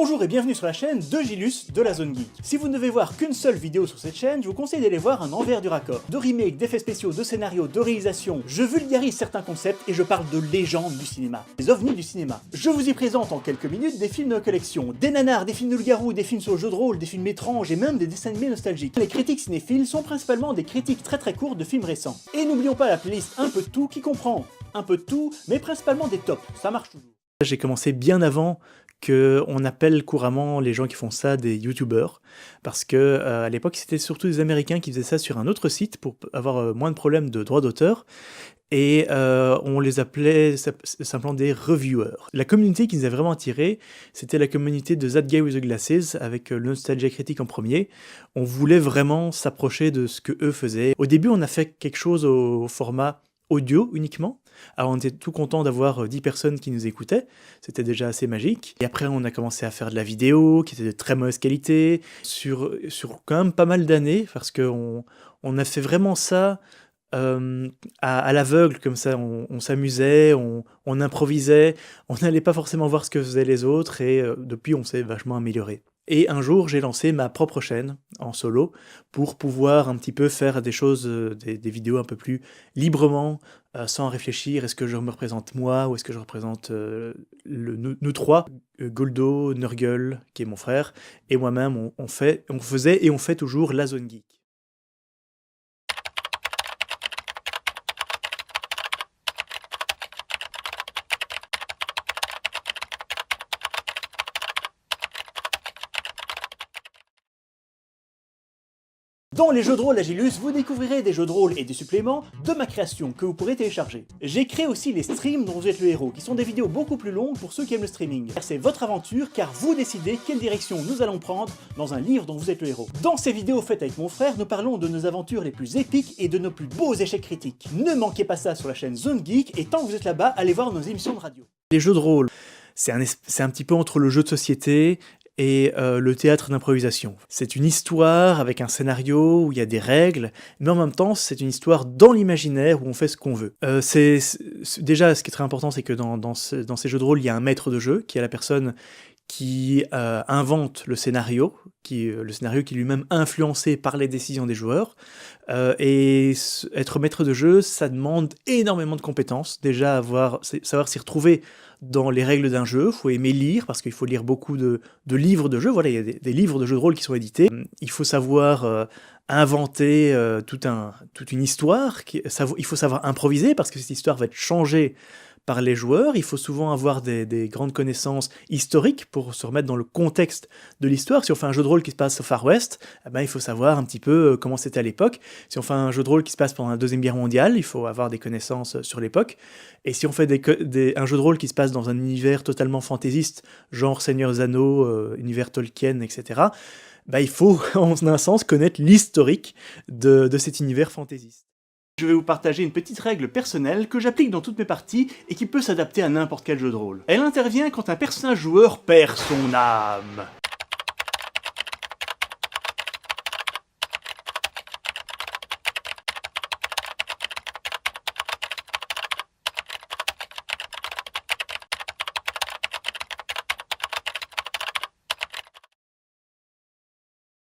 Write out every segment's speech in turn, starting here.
Bonjour et bienvenue sur la chaîne de Gilus de la Zone Geek. Si vous ne devez voir qu'une seule vidéo sur cette chaîne, je vous conseille d'aller voir un envers du raccord. De remakes, d'effets spéciaux, de scénarios, de réalisation, je vulgarise certains concepts et je parle de légendes du cinéma, des ovnis du cinéma. Je vous y présente en quelques minutes des films de collection, des nanars, des films de loup-garou, des films sur le jeu de rôle, des films étranges et même des dessins animés nostalgiques. Les critiques cinéphiles sont principalement des critiques très courtes de films récents. Et n'oublions pas la playlist Un peu de tout qui comprend un peu de tout, mais principalement des tops, ça marche toujours. J'ai commencé bien avant qu'on appelle couramment les gens qui font ça des youtubeurs, parce que à l'époque c'était surtout des Américains qui faisaient ça sur un autre site pour avoir moins de problèmes de droits d'auteur, et on les appelait simplement des reviewers. La communauté qui nous a vraiment attirés, c'était la communauté de That Guy with the Glasses, avec le Nostalgia Critique en premier. On voulait vraiment s'approcher de ce que eux faisaient. Au début on a fait quelque chose au format audio uniquement. Alors on était tout content d'avoir 10 personnes qui nous écoutaient, c'était déjà assez magique. Et après on a commencé à faire de la vidéo qui était de très mauvaise qualité, sur quand même pas mal d'années, parce qu'on a fait vraiment ça à l'aveugle, comme ça on s'amusait, on improvisait, on n'allait pas forcément voir ce que faisaient les autres, et depuis on s'est vachement amélioré. Et un jour, j'ai lancé ma propre chaîne en solo pour pouvoir un petit peu faire des choses, des vidéos un peu plus librement, sans réfléchir. Est-ce que je me représente moi ou est-ce que je représente nous trois, Goldo, Nurgle, qui est mon frère, et moi-même, on faisait et on fait toujours la Zone Geek. Dans les jeux de rôle Agilus, vous découvrirez des jeux de rôle et des suppléments de ma création que vous pourrez télécharger. J'ai créé aussi les streams dont vous êtes le héros, qui sont des vidéos beaucoup plus longues pour ceux qui aiment le streaming. C'est votre aventure, car vous décidez quelle direction nous allons prendre dans un livre dont vous êtes le héros. Dans ces vidéos faites avec mon frère, nous parlons de nos aventures les plus épiques et de nos plus beaux échecs critiques. Ne manquez pas ça sur la chaîne Zone Geek, et tant que vous êtes là-bas, allez voir nos émissions de radio. Les jeux de rôle, c'est un petit peu entre le jeu de société et le théâtre d'improvisation. C'est une histoire avec un scénario où il y a des règles, mais en même temps c'est une histoire dans l'imaginaire où on fait ce qu'on veut. Déjà, ce qui est très important, c'est que dans ces jeux de rôle, il y a un maître de jeu, qui est la personne qui invente le scénario qui est lui-même influencé par les décisions des joueurs. Et être maître de jeu, ça demande énormément de compétences. Déjà, savoir s'y retrouver dans les règles d'un jeu. Il faut aimer lire, parce qu'il faut lire beaucoup de livres de jeu. Voilà, il y a des livres de jeux de rôle qui sont édités. Il faut savoir inventer toute une histoire. Il faut savoir improviser, parce que cette histoire va être changée par les joueurs. Il faut souvent avoir des grandes connaissances historiques pour se remettre dans le contexte de l'histoire. Si on fait un jeu de rôle qui se passe au Far West, il faut savoir un petit peu comment c'était à l'époque. Si on fait un jeu de rôle qui se passe pendant la Deuxième Guerre mondiale, il faut avoir des connaissances sur l'époque. Et si on fait un jeu de rôle qui se passe dans un univers totalement fantaisiste, genre Seigneur des Anneaux, univers Tolkien, etc., il faut, en un sens, connaître l'historique de cet univers fantaisiste. Je vais vous partager une petite règle personnelle que j'applique dans toutes mes parties et qui peut s'adapter à n'importe quel jeu de rôle. Elle intervient quand un personnage joueur perd son âme.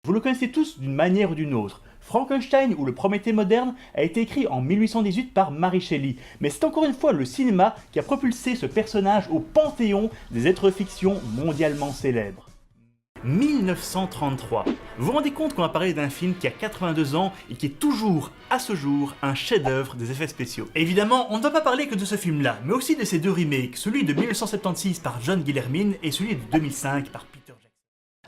Vous le connaissez tous d'une manière ou d'une autre. Frankenstein ou le Prométhée moderne a été écrit en 1818 par Mary Shelley, mais c'est encore une fois le cinéma qui a propulsé ce personnage au panthéon des êtres fiction mondialement célèbres. 1933. Vous vous rendez compte qu'on va parler d'un film qui a 82 ans et qui est toujours, à ce jour, un chef-d'œuvre des effets spéciaux. Évidemment, on ne va pas parler que de ce film-là, mais aussi de ses deux remakes, celui de 1976 par John Guillermin et celui de 2005 par Peter Jackson.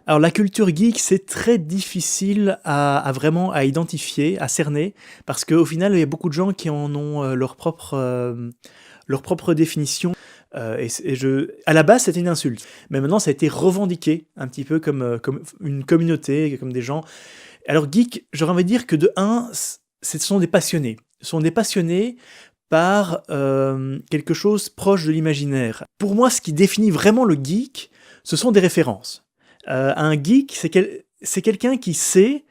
Alors la culture geek, c'est très difficile à identifier, à cerner, parce qu'au final, il y a beaucoup de gens qui en ont leur propre définition. À la base, c'était une insulte, mais maintenant, ça a été revendiqué un petit peu comme une communauté, comme des gens. Alors geek, j'aurais envie de dire que de un, ce sont des passionnés. Ce sont des passionnés par quelque chose proche de l'imaginaire. Pour moi, ce qui définit vraiment le geek, ce sont des références. Un geek, c'est quelqu'un qui sait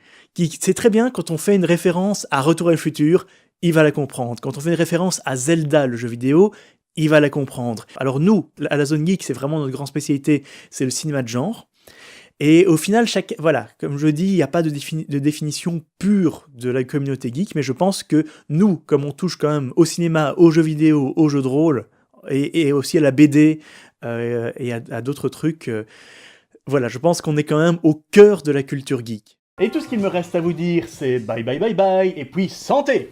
très bien quand on fait une référence à Retour à le futur, il va la comprendre. Quand on fait une référence à Zelda, le jeu vidéo, il va la comprendre. Alors nous, à la Zone Geek, c'est vraiment notre grande spécialité, c'est le cinéma de genre. Et au final, voilà, comme je dis, il n'y a pas de définition pure de la communauté geek, mais je pense que nous, comme on touche quand même au cinéma, aux jeux vidéo, aux jeux de rôle, et aussi à la BD, et à d'autres trucs, voilà, je pense qu'on est quand même au cœur de la culture geek. Et tout ce qu'il me reste à vous dire, c'est bye bye bye bye, et puis santé!